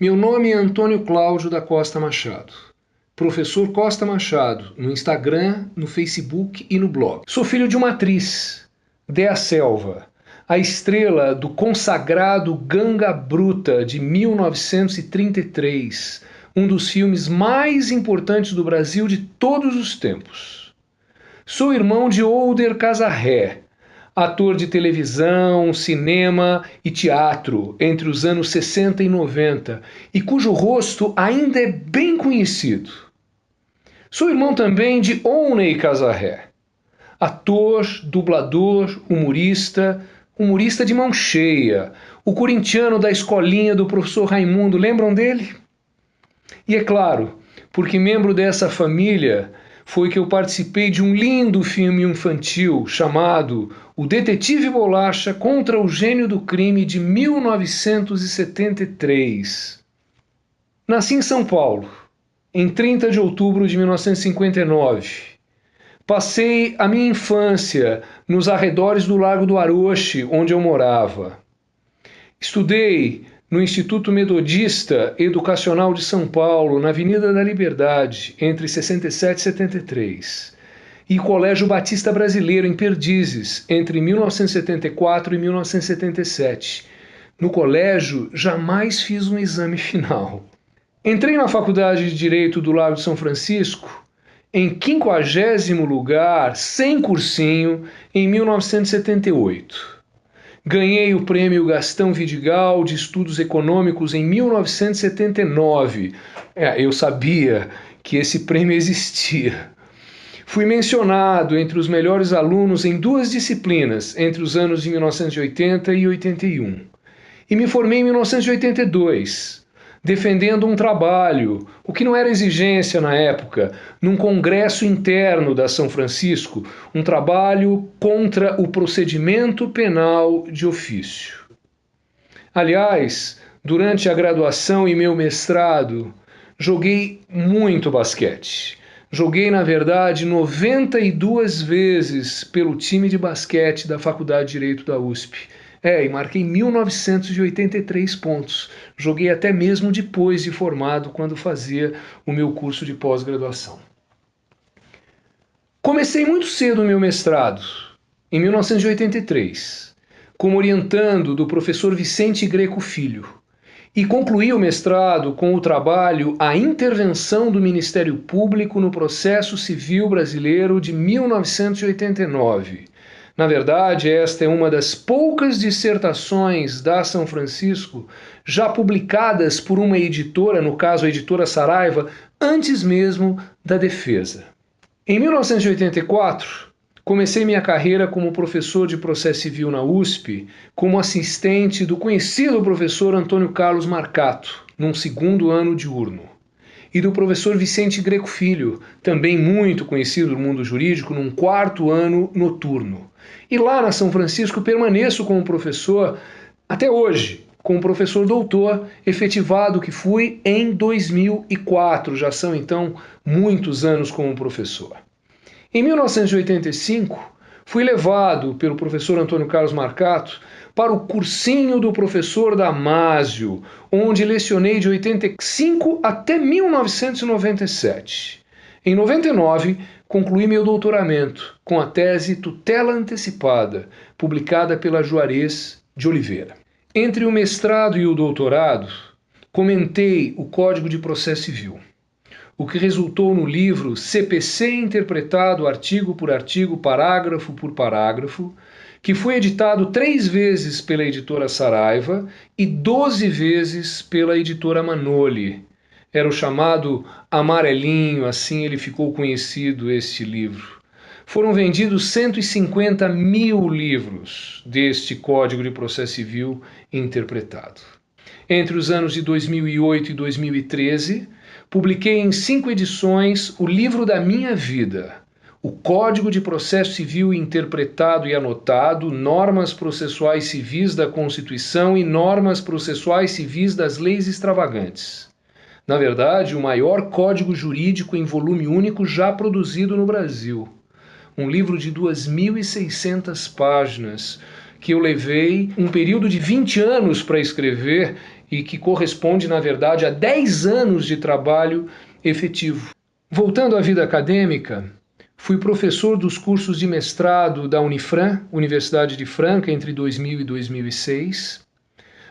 Meu nome é Antônio Cláudio da Costa Machado. Professor Costa Machado, no Instagram, no Facebook e no blog. Sou filho de uma atriz, Déa Selva, a estrela do consagrado Ganga Bruta de 1933, um dos filmes mais importantes do Brasil de todos os tempos. Sou irmão de Older Casarré, ator de televisão, cinema e teatro entre os anos 60 e 90, e cujo rosto ainda é bem conhecido. Sou irmão também de Oney Casarré, ator, dublador, humorista de mão cheia, o corintiano da escolinha do professor Raimundo, lembram dele? E é claro, porque membro dessa família foi que eu participei de um lindo filme infantil chamado O Detetive Bolacha contra o Gênio do Crime, de 1973. Nasci em São Paulo, em 30 de outubro de 1959. Passei a minha infância nos arredores do Largo do Aroche, onde eu morava. Estudei no Instituto Metodista Educacional de São Paulo, na Avenida da Liberdade, entre 67 e 73, e Colégio Batista Brasileiro, em Perdizes, entre 1974 e 1977. No colégio, jamais fiz um exame final. Entrei na Faculdade de Direito do Largo de São Francisco, em 50º lugar, sem cursinho, em 1978. Ganhei o prêmio Gastão Vidigal de Estudos Econômicos em 1979. Eu sabia que esse prêmio existia. Fui mencionado entre os melhores alunos em 2 disciplinas, entre os anos de 1980 e 81. E me formei em 1982, defendendo um trabalho, o que não era exigência na época, num congresso interno da São Francisco, um trabalho contra o procedimento penal de ofício. Aliás, durante a graduação e meu mestrado, joguei muito basquete. Joguei, na verdade, 92 vezes pelo time de basquete da Faculdade de Direito da USP. E marquei 1983 pontos. Joguei até mesmo depois de formado, quando fazia o meu curso de pós-graduação. Comecei muito cedo o meu mestrado, em 1983, como orientando do professor Vicente Greco Filho, e concluí o mestrado com o trabalho A Intervenção do Ministério Público no Processo Civil Brasileiro, de 1989. Na verdade, esta é uma das poucas dissertações da São Francisco já publicadas por uma editora, no caso a editora Saraiva, antes mesmo da defesa. Em 1984, comecei minha carreira como professor de processo civil na USP, como assistente do conhecido professor Antônio Carlos Marcato, num 2º ano diurno, e do professor Vicente Greco Filho, também muito conhecido no mundo jurídico, num 4º ano noturno. E lá na São Francisco permaneço como professor até hoje, como professor doutor, efetivado que fui em 2004, já são então muitos anos como professor. Em 1985, fui levado pelo professor Antônio Carlos Marcato para o cursinho do professor Damásio, onde lecionei de 85 até 1997. Em 99, concluí meu doutoramento com a tese Tutela Antecipada, publicada pela Juarez de Oliveira. Entre o mestrado e o doutorado, comentei o Código de Processo Civil, o que resultou no livro CPC Interpretado artigo por artigo, parágrafo por parágrafo, que foi editado 3 vezes pela editora Saraiva e 12 vezes pela editora Manoli. Era o chamado Amarelinho, assim ele ficou conhecido, este livro. Foram vendidos 150 mil livros deste Código de Processo Civil interpretado. Entre os anos de 2008 e 2013, publiquei em 5 edições o livro da minha vida, o Código de Processo Civil Interpretado e Anotado, Normas Processuais Civis da Constituição e Normas Processuais Civis das Leis Extravagantes. Na verdade, o maior código jurídico em volume único já produzido no Brasil. Um livro de 2.600 páginas, que eu levei um período de 20 anos para escrever e que corresponde, na verdade, a 10 anos de trabalho efetivo. Voltando à vida acadêmica, fui professor dos cursos de mestrado da Unifran, Universidade de Franca, entre 2000 e 2006,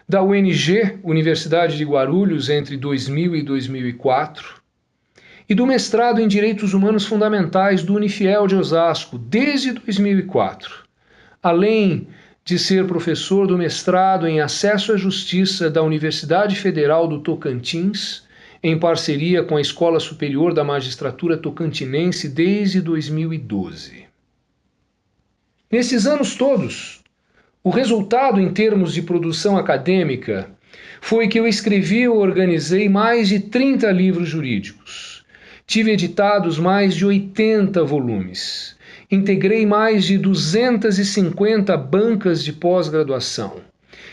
da UNG, Universidade de Guarulhos, entre 2000 e 2004, e do mestrado em Direitos Humanos Fundamentais do Unifiel de Osasco, desde 2004, além de ser professor do mestrado em Acesso à Justiça da Universidade Federal do Tocantins, em parceria com a Escola Superior da Magistratura Tocantinense desde 2012. Nesses anos todos, o resultado em termos de produção acadêmica foi que eu escrevi ou organizei mais de 30 livros jurídicos. Tive editados mais de 80 volumes. Integrei mais de 250 bancas de pós-graduação.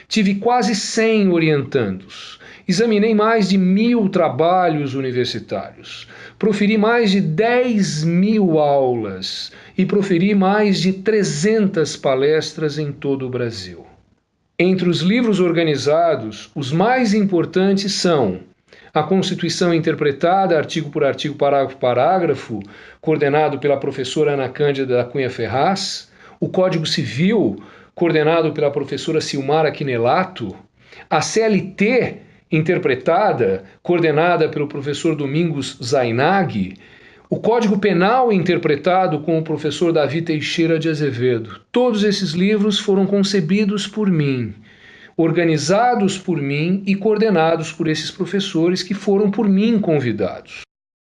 Tive quase 100 orientandos. Examinei mais de 1000 trabalhos universitários. Proferi mais de 10.000 aulas e proferi mais de 300 palestras em todo o Brasil. Entre os livros organizados, os mais importantes são A Constituição Interpretada, artigo por artigo, parágrafo por parágrafo, coordenado pela professora Ana Cândida da Cunha Ferraz, o Código Civil, coordenado pela professora Silmara Quinelato, a CLT Interpretada, coordenada pelo professor Domingos Zainag, o Código Penal Interpretado com o professor Davi Teixeira de Azevedo. Todos esses livros foram concebidos por mim, organizados por mim e coordenados por esses professores que foram por mim convidados.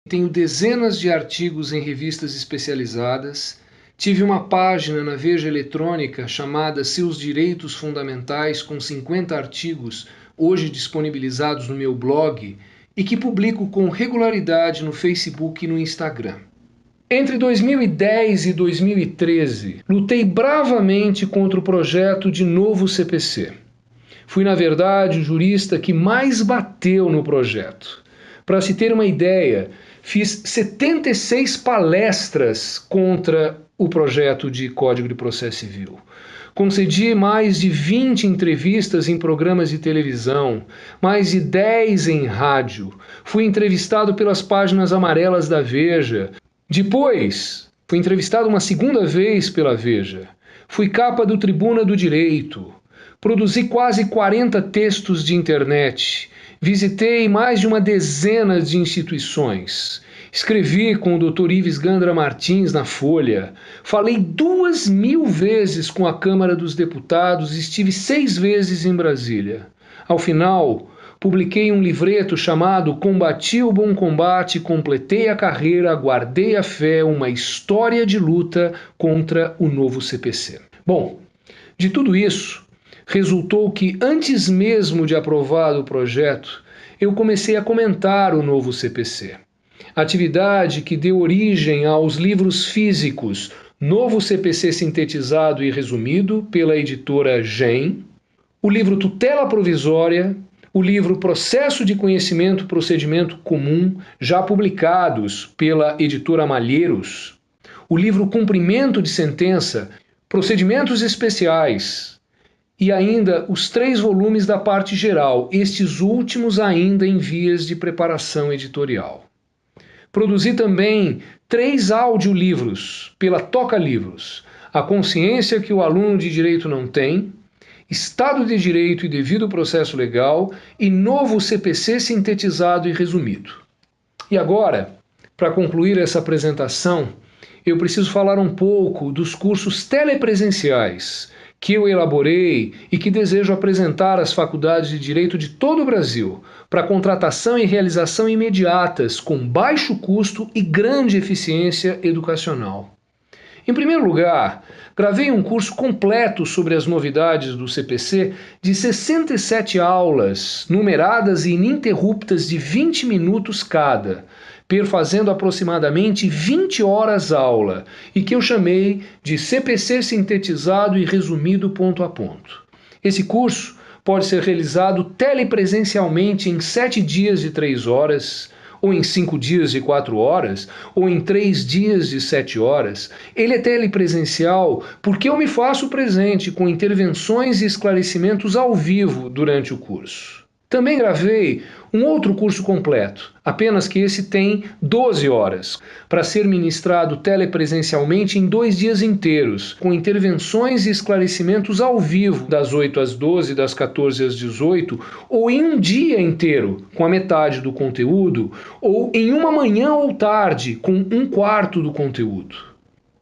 Tenho dezenas de artigos em revistas especializadas, tive uma página na Veja Eletrônica chamada Seus Direitos Fundamentais, com 50 artigos hoje disponibilizados no meu blog e que publico com regularidade no Facebook e no Instagram. Entre 2010 e 2013, lutei bravamente contra o projeto de novo CPC. Fui, na verdade, o jurista que mais bateu no projeto. Para se ter uma ideia, fiz 76 palestras contra o projeto de Código de Processo Civil. Concedi mais de 20 entrevistas em programas de televisão, mais de 10 em rádio. Fui entrevistado pelas páginas amarelas da Veja. Depois, fui entrevistado uma segunda vez pela Veja. Fui capa do Tribuna do Direito. Produzi quase 40 textos de internet, visitei mais de uma dezena de instituições, escrevi com o Dr. Ives Gandra Martins na Folha, falei 2.000 vezes com a Câmara dos Deputados e estive 6 vezes em Brasília. Ao final, publiquei um livreto chamado Combati o Bom Combate, Completei a Carreira, Guardei a Fé, uma história de luta contra o novo CPC. Bom, de tudo isso, resultou que, antes mesmo de aprovado o projeto, eu comecei a comentar o novo CPC. Atividade que deu origem aos livros físicos Novo CPC Sintetizado e Resumido, pela editora GEM, o livro Tutela Provisória, o livro Processo de Conhecimento Procedimento Comum, já publicados pela editora Malheiros, o livro Cumprimento de Sentença, Procedimentos Especiais, e ainda os 3 volumes da parte geral, estes últimos ainda em vias de preparação editorial. Produzi também 3 audiolivros pela Toca Livros: A Consciência que o Aluno de Direito Não Tem, Estado de Direito e Devido Processo Legal e Novo CPC Sintetizado e Resumido. E agora, para concluir essa apresentação, eu preciso falar um pouco dos cursos telepresenciais que eu elaborei e que desejo apresentar às faculdades de Direito de todo o Brasil, para contratação e realização imediatas, com baixo custo e grande eficiência educacional. Em primeiro lugar, gravei um curso completo sobre as novidades do CPC de 67 aulas, numeradas e ininterruptas de 20 minutos cada, perfazendo aproximadamente 20 horas aula, e que eu chamei de CPC Sintetizado e Resumido ponto a ponto. Esse curso pode ser realizado telepresencialmente em 7 dias de 3 horas, ou em 5 dias de 4 horas, ou em 3 dias de 7 horas. Ele é telepresencial porque eu me faço presente com intervenções e esclarecimentos ao vivo durante o curso. Também gravei um outro curso completo, apenas que esse tem 12 horas, para ser ministrado telepresencialmente em 2 dias inteiros, com intervenções e esclarecimentos ao vivo, das 8 às 12, das 14 às 18, ou em um dia inteiro, com a metade do conteúdo, ou em uma manhã ou tarde, com 1/4 do conteúdo.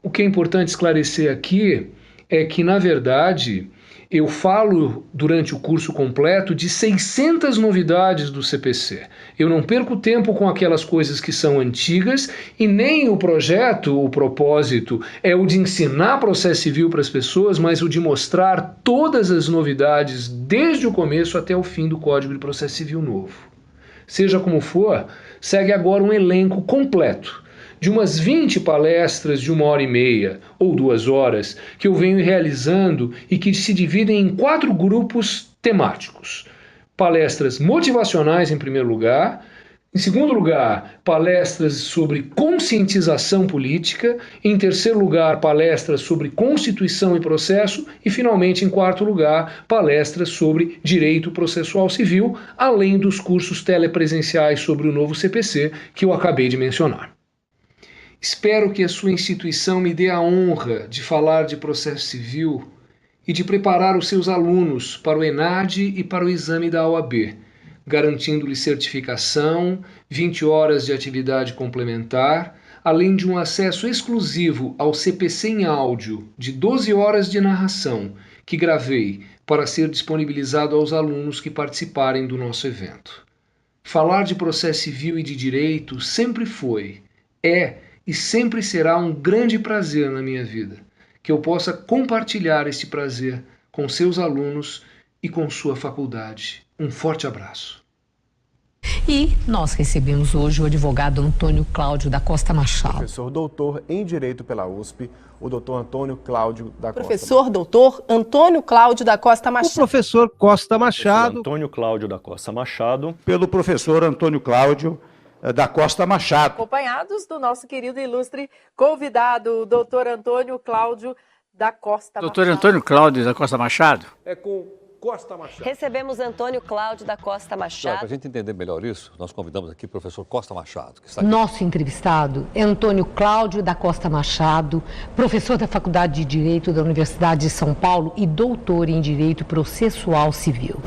O que é importante esclarecer aqui é que, na verdade, eu falo durante o curso completo de 600 novidades do CPC. Eu não perco tempo com aquelas coisas que são antigas e nem o projeto, o propósito, é o de ensinar processo civil para as pessoas, mas o de mostrar todas as novidades desde o começo até o fim do Código de Processo Civil novo. Seja como for, segue agora um elenco completo de umas 20 palestras de 1h30 ou 2 horas que eu venho realizando e que se dividem em 4 grupos temáticos. Palestras motivacionais em primeiro lugar, em segundo lugar, palestras sobre conscientização política, em terceiro lugar, palestras sobre Constituição e processo e, finalmente, em quarto lugar, palestras sobre direito processual civil, além dos cursos telepresenciais sobre o novo CPC que eu acabei de mencionar. Espero que a sua instituição me dê a honra de falar de processo civil e de preparar os seus alunos para o ENAD e para o exame da OAB, garantindo-lhes certificação, 20 horas de atividade complementar, além de um acesso exclusivo ao CPC em áudio de 12 horas de narração que gravei para ser disponibilizado aos alunos que participarem do nosso evento. Falar de processo civil e de direito sempre foi, é e sempre será um grande prazer na minha vida, que eu possa compartilhar este prazer com seus alunos e com sua faculdade. Um forte abraço. E nós recebemos hoje o advogado Antônio Cláudio da Costa Machado. Professor doutor em Direito pela USP, o doutor Antônio Cláudio da Costa. Professor doutor Antônio Cláudio da Costa Machado. O professor Costa Machado. Antônio Cláudio da Costa Machado. Pelo professor Antônio Cláudio da Costa Machado. Acompanhados do nosso querido e ilustre convidado, o doutor Antônio Cláudio da Costa Machado. Doutor Antônio Cláudio da Costa Machado. É com Costa Machado. Recebemos Antônio Cláudio da Costa Machado. Para a gente entender melhor isso, nós convidamos aqui o professor Costa Machado. Que está aqui. Nosso entrevistado é Antônio Cláudio da Costa Machado, professor da Faculdade de Direito da Universidade de São Paulo e doutor em Direito Processual Civil.